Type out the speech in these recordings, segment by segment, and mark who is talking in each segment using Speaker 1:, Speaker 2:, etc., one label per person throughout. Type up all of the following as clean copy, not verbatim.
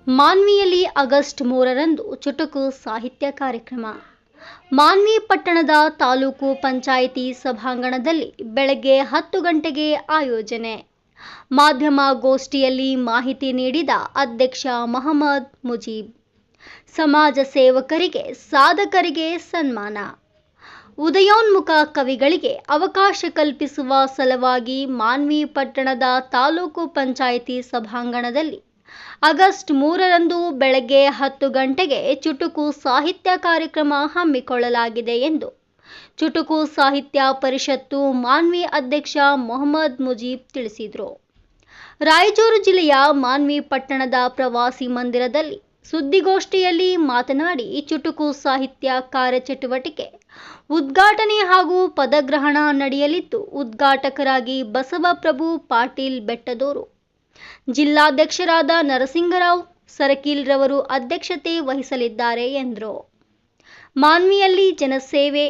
Speaker 1: ಮಾನ್ವಿಯಲ್ಲಿ August 3ರಂದು ಚುಟುಕು ಸಾಹಿತ್ಯ ಕಾರ್ಯಕ್ರಮ. ಮಾನ್ವಿ ಪಟ್ಟಣದ ತಾಲೂಕು ಪಂಚಾಯಿತಿ ಸಭಾಂಗಣದಲ್ಲಿ ಬೆಳಗ್ಗೆ 10 ಗಂಟೆಗೆ ಆಯೋಜನೆ. ಮಾಧ್ಯಮ ಗೋಷ್ಠಿಯಲ್ಲಿ ಮಾಹಿತಿ ನೀಡಿದ ಅಧ್ಯಕ್ಷ ಮೊಹಮ್ಮದ್ ಮುಜೀಬ್, ಸಮಾಜ ಸೇವಕರಿಗೆ, ಸಾಧಕರಿಗೆ ಸನ್ಮಾನ. ಉದಯೋನ್ಮುಖ ಕವಿಗಳಿಗೆ ಅವಕಾಶ ಕಲ್ಪಿಸುವ ಸಲುವಾಗಿ ಮಾನ್ವಿ ಪಟ್ಟಣದ ತಾಲೂಕು ಪಂಚಾಯಿತಿ ಸಭಾಂಗಣದಲ್ಲಿ ಆಗಸ್ಟ್ 3ರಂದು ಬೆಳಗ್ಗೆ 10 ಗಂಟೆಗೆ ಚುಟುಕು ಸಾಹಿತ್ಯ ಕಾರ್ಯಕ್ರಮ ಹಮ್ಮಿಕೊಳ್ಳಲಾಗಿದೆ ಎಂದು ಚುಟುಕು ಸಾಹಿತ್ಯ ಪರಿಷತ್ತು ಮಾನ್ವಿ ಅಧ್ಯಕ್ಷ ಮೊಹಮ್ಮದ್ ಮುಜೀಬ್ ತಿಳಿಸಿದರು. ರಾಯಚೂರು ಜಿಲ್ಲೆಯ ಮಾನ್ವಿ ಪಟ್ಟಣದ ಪ್ರವಾಸಿ ಮಂದಿರದಲ್ಲಿ ಸುದ್ದಿಗೋಷ್ಠಿಯಲ್ಲಿ ಮಾತನಾಡಿ, ಚುಟುಕು ಸಾಹಿತ್ಯ ಕಾರ್ಯಚಟುವಟಿಕೆ ಉದ್ಘಾಟನೆ ಹಾಗೂ ಪದಗ್ರಹಣ ನಡೆಯಲಿದ್ದು, ಉದ್ಘಾಟಕರಾಗಿ ಬಸವಪ್ರಭು ಪಾಟೀಲ್ ಬೆಟ್ಟದೂರು, ಜಿಲ್ಲಾಧ್ಯಕ್ಷರಾದ ನರಸಿಂಗರಾವ್ ಸರಕೀಲ್ ರವರು ಅಧ್ಯಕ್ಷತೆ ವಹಿಸಲಿದ್ದಾರೆ ಎಂದರು. ಮಾನ್ವಿಯಲ್ಲಿ ಜನಸೇವೆ,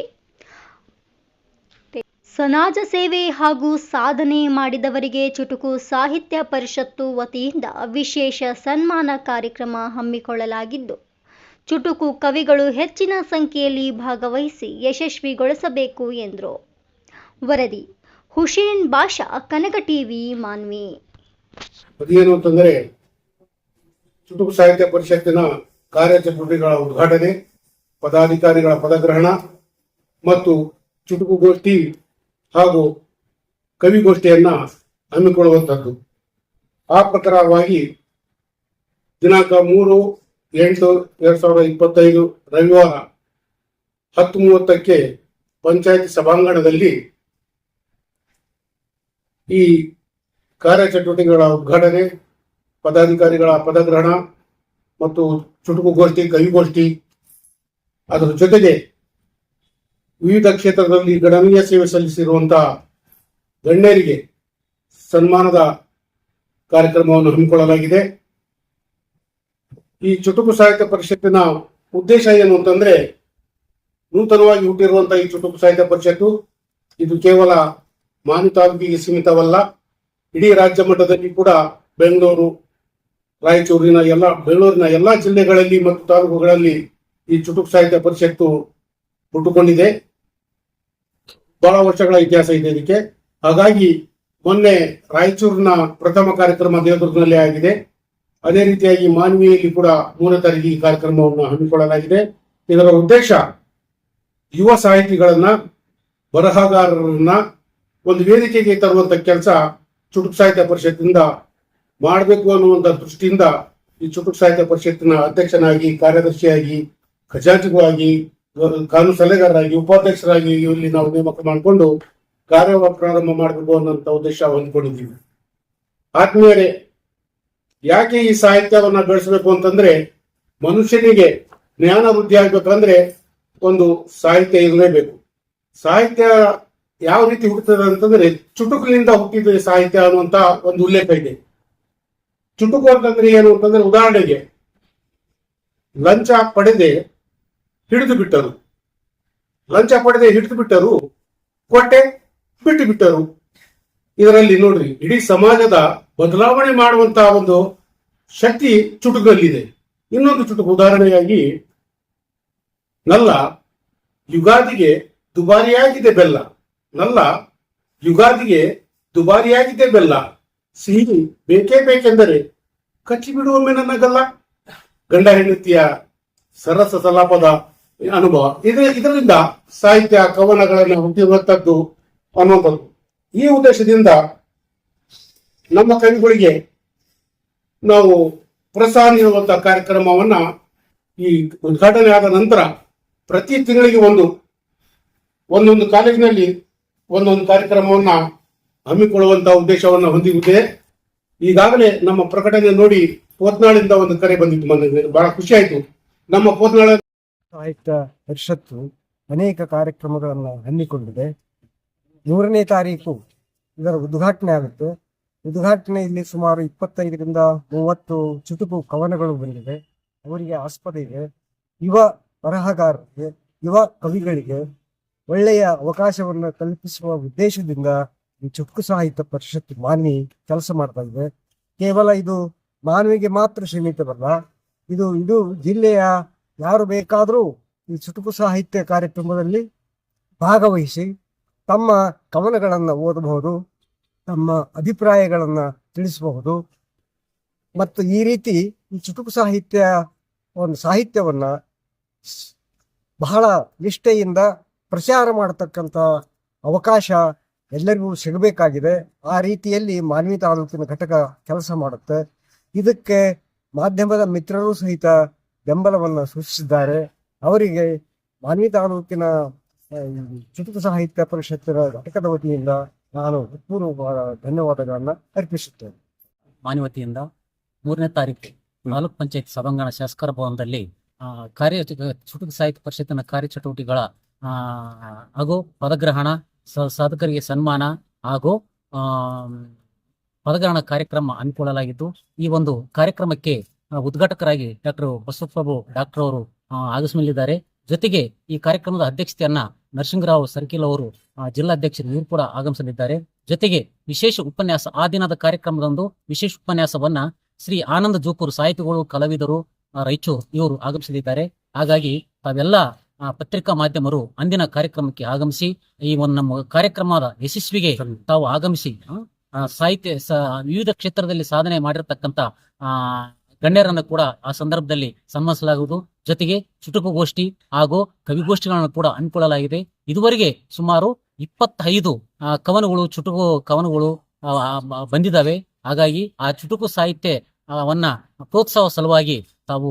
Speaker 1: ಸಮಾಜ ಸೇವೆ ಹಾಗೂ ಸಾಧನೆ ಮಾಡಿದವರಿಗೆ ಚುಟುಕು ಸಾಹಿತ್ಯ ಪರಿಷತ್ತು ವತಿಯಿಂದ ವಿಶೇಷ ಸನ್ಮಾನ ಕಾರ್ಯಕ್ರಮ ಹಮ್ಮಿಕೊಳ್ಳಲಾಗಿದ್ದು, ಚುಟುಕು ಕವಿಗಳು ಹೆಚ್ಚಿನ ಸಂಖ್ಯೆಯಲ್ಲಿ ಭಾಗವಹಿಸಿ ಯಶಸ್ವಿಗೊಳಿಸಬೇಕು ಎಂದರು. ವರದಿ ಹುಸೇನ್ ಬಾಷಾ, ಕನಕ ಟಿವಿ, ಮಾನ್ವಿ.
Speaker 2: ಅದೇನು ಅಂತಂದ್ರೆ, ಚುಟುಕು ಸಾಹಿತ್ಯ ಪರಿಷತ್ತಿನ ಕಾರ್ಯಚಟುವಟಿಕೆಗಳ ಉದ್ಘಾಟನೆ, ಪದಾಧಿಕಾರಿಗಳ ಪದಗ್ರಹಣ ಮತ್ತು ಚುಟುಕು ಗೋಷ್ಠಿ ಹಾಗೂ ಕವಿಗೋಷ್ಠಿಯನ್ನ ಹಮ್ಮಿಕೊಳ್ಳುವಂಥದ್ದು. ಆ ಪ್ರಕಾರವಾಗಿ ದಿನಾಂಕ 3/8/2025 ರವಿವಾರ 10:30ಕ್ಕೆ ಪಂಚಾಯತ್ ಸಭಾಂಗಣದಲ್ಲಿ ಈ ಕಾರ್ಯಚಟುವಟಿಕೆಗಳ ಉದ್ಘಾಟನೆ, ಪದಾಧಿಕಾರಿಗಳ ಪದಗ್ರಹಣ ಮತ್ತು ಚುಟುಕು ಗೋಷ್ಠಿ, ಕವಿಗೋಷ್ಠಿ, ಅದರ ಜೊತೆಗೆ ವಿವಿಧ ಕ್ಷೇತ್ರದಲ್ಲಿ ಗಣನೀಯ ಸೇವೆ ಸಲ್ಲಿಸಿರುವಂತಹ ಗಣ್ಯರಿಗೆ ಸನ್ಮಾನದ ಕಾರ್ಯಕ್ರಮವನ್ನು ಹಮ್ಮಿಕೊಳ್ಳಲಾಗಿದೆ. ಈ ಚುಟುಕು ಸಾಹಿತ್ಯ ಪರಿಷತ್ತಿನ ಉದ್ದೇಶ ಏನು ಅಂತಂದ್ರೆ, ನೂತನವಾಗಿ ಹುಟ್ಟಿರುವಂತಹ ಈ ಚುಟುಕು ಸಾಹಿತ್ಯ ಪರಿಷತ್ತು ಇದು ಕೇವಲ ಮಾನ್ವಿ ತಾಲೂಕಿಗೆ ಸೀಮಿತವಲ್ಲ, ಇಡೀ ರಾಜ್ಯ ಮಟ್ಟದಲ್ಲಿ ಕೂಡ ಬೆಂಗಳೂರಿನ ಎಲ್ಲಾ ಜಿಲ್ಲೆಗಳಲ್ಲಿ ಮತ್ತು ತಾಲೂಕುಗಳಲ್ಲಿ ಈ ಚುಟುಕು ಸಾಹಿತ್ಯ ಪರಿಷತ್ತು ಹುಟ್ಟುಕೊಂಡಿದೆ. ಬಹಳ ವರ್ಷಗಳ ಇತಿಹಾಸ ಇದೆ ಇದಕ್ಕೆ. ಹಾಗಾಗಿ ಮೊನ್ನೆ ರಾಯಚೂರಿನ ಪ್ರಥಮ ಕಾರ್ಯಕ್ರಮ ದೇವದುರ್ಗದಲ್ಲಿ ಆಗಿದೆ. ಅದೇ ರೀತಿಯಾಗಿ ಮಾನ್ವಿಯಲ್ಲಿ ಕೂಡ 3ನೇ ತಾರೀಕು ಈ ಕಾರ್ಯಕ್ರಮವನ್ನು ಹಮ್ಮಿಕೊಳ್ಳಲಾಗಿದೆ. ಇದರ ಉದ್ದೇಶ ಯುವ ಸಾಹಿತಿಗಳನ್ನ, ಬರಹಗಾರರನ್ನ ಒಂದು ವೇದಿಕೆಗೆ ತರುವಂತ ಕೆಲಸ ಚುಟುಕು ಸಾಹಿತ್ಯ ಪರಿಷತ್ತಿನಿಂದ ಮಾಡಬೇಕು ಅನ್ನುವಂಥ ದೃಷ್ಟಿಯಿಂದ ಈ ಚುಟುಕು ಸಾಹಿತ್ಯ ಪರಿಷತ್ತಿನ ಅಧ್ಯಕ್ಷನಾಗಿ, ಕಾರ್ಯದರ್ಶಿಯಾಗಿ, ಖಜಾಂಚಿಗಳಾಗಿ, ಕಾನೂನು ಸಲಹೆಗಾರರಾಗಿ, ಉಪಾಧ್ಯಕ್ಷರಾಗಿ ಇಲ್ಲಿ ನಾವು ನೇಮಕ ಮಾಡಿಕೊಂಡು ಕಾರ್ಯ ಪ್ರಾರಂಭ ಮಾಡಬೇಕು ಅನ್ನೋಂಥ ಉದ್ದೇಶ ಹೊಂದಿಕೊಂಡಿದ್ದೀವಿ. ಆತ್ಮೀಯರೇ, ಯಾಕೆ ಈ ಸಾಹಿತ್ಯವನ್ನ ಬೆಳೆಸಬೇಕು ಅಂತಂದ್ರೆ, ಮನುಷ್ಯನಿಗೆ ಜ್ಞಾನ ವೃದ್ಧಿ ಆಗ್ಬೇಕಂದ್ರೆ ಒಂದು ಸಾಹಿತ್ಯ ಇರಲೇಬೇಕು. ಸಾಹಿತ್ಯ ಯಾವ ರೀತಿ ಹುಟ್ಟುತ್ತದೆ ಅಂತಂದ್ರೆ, ಚುಟುಕಿನಿಂದ ಹುಟ್ಟಿದ ಸಾಹಿತ್ಯ ಅನ್ನುವಂತ ಒಂದು ಉಲ್ಲೇಖ ಇದೆ. ಚುಟುಕು ಅಂತಂದ್ರೆ ಏನು ಅಂತಂದ್ರೆ, ಉದಾಹರಣೆಗೆ ಲಂಚ ಪಡೆದೆ ಹಿಡಿದು ಬಿಟ್ಟರು, ಕೊಟ್ಟೆ ಬಿಟ್ಟು ಬಿಟ್ಟರು. ಇದರಲ್ಲಿ ನೋಡ್ರಿ, ಇಡೀ ಸಮಾಜದ ಬದಲಾವಣೆ ಮಾಡುವಂತಹ ಒಂದು ಶಕ್ತಿ ಚುಟುಕಲ್ಲಿದೆ. ಇನ್ನೊಂದು ಚುಟುಕು ಉದಾಹರಣೆಯಾಗಿ, ನಲ್ಲ ಯುಗಾದಿಗೆ ದುಬಾರಿಯಾಗಿದೆ ಬೆಲ್ಲ, ಸಿಹಿ ಬೇಕೇ ಬೇಕೆಂದರೆ ಕಚ್ಚಿ ಬಿಡುವೊಮ್ಮೆ ನನ್ನ ಗಲ್ಲ. ಗಂಡ ಹೆಂಡತಿಯ ಸರಸ ಸಲಾಪದ ಅನುಭವ ಇದರಿಂದ ಸಾಹಿತ್ಯ ಕವನಗಳನ್ನು ಹುಟ್ಟಿರುವಂತದ್ದು ಅನ್ನುವಂಥದ್ದು. ಈ ಉದ್ದೇಶದಿಂದ ನಮ್ಮ ಕವಿಗಳಿಗೆ ನಾವು ಪ್ರೋತ್ಸಾಹ ನೀಡುವಂತಹ ಕಾರ್ಯಕ್ರಮವನ್ನ ಈ ಉದ್ಘಾಟನೆ ಆದ ನಂತರ ಪ್ರತಿ ತಿಂಗಳಿಗೆ ಒಂದೊಂದು ಕಾಲೇಜಿನಲ್ಲಿ ಒಂದೊಂದು ಕಾರ್ಯಕ್ರಮವನ್ನ ಹಮ್ಮಿಕೊಳ್ಳುವಂತಹ ಉದ್ದೇಶವನ್ನು ಹೊಂದಿದೆ. ಈಗಾಗಲೇ ನಮ್ಮ ಪ್ರಕಟಣೆ ನೋಡಿ ಪೋತ್ನಾಳಿಂದ ಒಂದು ಕರೆ ಬಂದಿದ್ದು, ಬಹಳ ಖುಷಿ ಆಯ್ತು. ನಮ್ಮ ಪೋತ್ನಾಳ
Speaker 3: ಸಾಹಿತ್ಯ ಪರಿಷತ್ತು ಅನೇಕ ಕಾರ್ಯಕ್ರಮಗಳನ್ನು ಹಮ್ಮಿಕೊಂಡಿದೆ. 3ನೇ ತಾರೀಕು ಇದರ ಉದ್ಘಾಟನೆ ಆಗುತ್ತೆ. ಉದ್ಘಾಟನೆಯಲ್ಲಿ ಸುಮಾರು 25ರಿಂದ 30 ಚುಟುಕು ಕವನಗಳು ಬಂದಿವೆ. ಅವರಿಗೆ ಆಸ್ಪದ ಇದೆ. ಯುವ ಬರಹಗಾರರಿಗೆ, ಯುವ ಕವಿಗಳಿಗೆ ಒಳ್ಳೆಯ ಅವಕಾಶವನ್ನು ಕಲ್ಪಿಸುವ ಉದ್ದೇಶದಿಂದ ಈ ಚುಟುಕು ಸಾಹಿತ್ಯ ಪರಿಷತ್ತು ಮಾನ್ವಿ ಕೆಲಸ ಮಾಡ್ತಾ ಇದೆ. ಕೇವಲ ಇದು ಮಾನವಿಗೆ ಮಾತ್ರ ಸೀಮಿತವಲ್ಲ, ಇದು ಜಿಲ್ಲೆಯ ಯಾರು ಬೇಕಾದರೂ ಈ ಚುಟುಕು ಸಾಹಿತ್ಯ ಕಾರ್ಯಕ್ರಮದಲ್ಲಿ ಭಾಗವಹಿಸಿ ತಮ್ಮ ಕವನಗಳನ್ನು ಓದಬಹುದು, ತಮ್ಮ ಅಭಿಪ್ರಾಯಗಳನ್ನು ತಿಳಿಸಬಹುದು. ಮತ್ತು ಈ ರೀತಿ ಈ ಚುಟುಕು ಸಾಹಿತ್ಯವನ್ನು ಬಹಳ ನಿಷ್ಠೆಯಿಂದ ಪ್ರಚಾರ ಮಾಡತಕ್ಕಂಥ ಅವಕಾಶ ಎಲ್ಲರಿಗೂ ಸಿಗಬೇಕಾಗಿದೆ. ಆ ರೀತಿಯಲ್ಲಿ ಮಾನ್ವಿ ತಾಲೂಕಿನ ಘಟಕ ಕೆಲಸ ಮಾಡುತ್ತೆ. ಇದಕ್ಕೆ ಮಾಧ್ಯಮದ ಮಿತ್ರರು ಸಹಿತ ಬೆಂಬಲವನ್ನು ಸೂಚಿಸಿದ್ದಾರೆ. ಅವರಿಗೆ ಮಾನ್ವಿ ತಾಲೂಕಿನ ಚುಟುಕು ಸಾಹಿತ್ಯ ಪರಿಷತ್ತಿನ ಘಟಕದ ವತಿಯಿಂದ ನಾನು ಪೂರ್ವಕವಾದ ಧನ್ಯವಾದಗಳನ್ನು ಅರ್ಪಿಸುತ್ತೇನೆ.
Speaker 4: ಮಾನ್ವಿ ವತಿಯಿಂದ 3ನೇ ತಾರೀಕು ತಾಲೂಕ್ ಪಂಚಾಯತ್ ಸಭಾಂಗಣ ಶಾಸಕರ ಭವನದಲ್ಲಿ ಚುಟುಕು ಸಾಹಿತ್ಯ ಪರಿಷತ್ತಿನ ಕಾರ್ಯಚಟುವಟಿಕೆಗಳ ಹಾಗೂ ಪದಗ್ರಹಣ, ಸಾಧಕರಿಗೆ ಸನ್ಮಾನ ಹಾಗೂ ಪದಗ್ರಹಣ ಕಾರ್ಯಕ್ರಮ ಹಮ್ಮಿಕೊಳ್ಳಲಾಗಿದ್ದು, ಈ ಒಂದು ಕಾರ್ಯಕ್ರಮಕ್ಕೆ ಉದ್ಘಾಟಕರಾಗಿ ಡಾಕ್ಟರ್ ಬಸವಪ್ರಭು ಡಾಕ್ಟರ್ ಅವರು ಆಗಮಿಸಲಿದ್ದಾರೆ. ಜೊತೆಗೆ ಈ ಕಾರ್ಯಕ್ರಮದ ಅಧ್ಯಕ್ಷತೆಯನ್ನ ನರಸಿಂಗರಾವ್ ಸರ್ಕಿಲ್ ಅವರು ಜಿಲ್ಲಾಧ್ಯಕ್ಷರು ಇವರು ಕೂಡ ಆಗಮಿಸಲಿದ್ದಾರೆ. ಜೊತೆಗೆ ವಿಶೇಷ ಉಪನ್ಯಾಸ, ಆ ದಿನದ ಕಾರ್ಯಕ್ರಮದಂದು ವಿಶೇಷ ಉಪನ್ಯಾಸವನ್ನ ಶ್ರೀ ಆನಂದ ಜೋಪೂರ್ ಸಾಹಿತಿಗಳು, ಕಲಾವಿದರು, ರಾಯಚೂರು ಇವರು ಆಗಮಿಸಲಿದ್ದಾರೆ. ಹಾಗಾಗಿ ತಾವೆಲ್ಲ ಪತ್ರಿಕಾ ಮಾಧ್ಯಮರು ಅಂದಿನ ಕಾರ್ಯಕ್ರಮಕ್ಕೆ ಆಗಮಿಸಿ ಈ ಒಂದು ನಮ್ಮ ಕಾರ್ಯಕ್ರಮದ ಯಶಸ್ವಿಗೆ ತಾವು ಆಗಮಿಸಿ ಸಾಹಿತ್ಯ ವಿವಿಧ ಕ್ಷೇತ್ರದಲ್ಲಿ ಸಾಧನೆ ಮಾಡಿರ್ತಕ್ಕಂಥ ಗಣ್ಯರನ್ನು ಕೂಡ ಆ ಸಂದರ್ಭದಲ್ಲಿ ಸನ್ಮಾನಿಸಲಾಗುವುದು. ಜೊತೆಗೆ ಚುಟುಕುಗೋಷ್ಠಿ ಹಾಗೂ ಕವಿಗೋಷ್ಠಿಗಳನ್ನು ಕೂಡ ಹಮ್ಮಿಕೊಳ್ಳಲಾಗಿದೆ. ಇದುವರೆಗೆ ಸುಮಾರು 25 ಕವನಗಳು, ಚುಟುಕು ಕವನಗಳು ಬಂದಿದ್ದಾವೆ. ಹಾಗಾಗಿ ಆ ಚುಟುಕು ಸಾಹಿತ್ಯವನ್ನ ಪ್ರೋತ್ಸಾಹ ಸಲುವಾಗಿ ತಾವು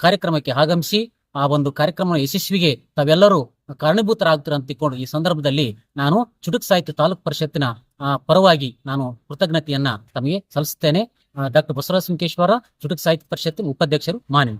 Speaker 4: ಕಾರ್ಯಕ್ರಮಕ್ಕೆ ಆಗಮಿಸಿ ಆ ಒಂದು ಕಾರ್ಯಕ್ರಮ ಯಶಸ್ವಿಗೆ ತಾವೆಲ್ಲರೂ ಕಾರಣೀಭೂತರಾಗ್ತೀರ ಅಂತ ತಿಳ್ಕೊಂಡು ಈ ಸಂದರ್ಭದಲ್ಲಿ ನಾನು ಚುಟುಕು ಸಾಹಿತ್ಯ ತಾಲೂಕು ಪರಿಷತ್ತಿನ ಪರವಾಗಿ ನಾನು ಕೃತಜ್ಞತೆಯನ್ನ ತಮಗೆ ಸಲ್ಲಿಸುತ್ತೇನೆ. ಡಾಕ್ಟರ್ ಬಸವರಾಜ ಸಂಕೇಶ್ವರ, ಚುಟುಕು ಸಾಹಿತ್ಯ ಪರಿಷತ್ತಿನ ಉಪಾಧ್ಯಕ್ಷರು, ಮಾನ್ವಿ.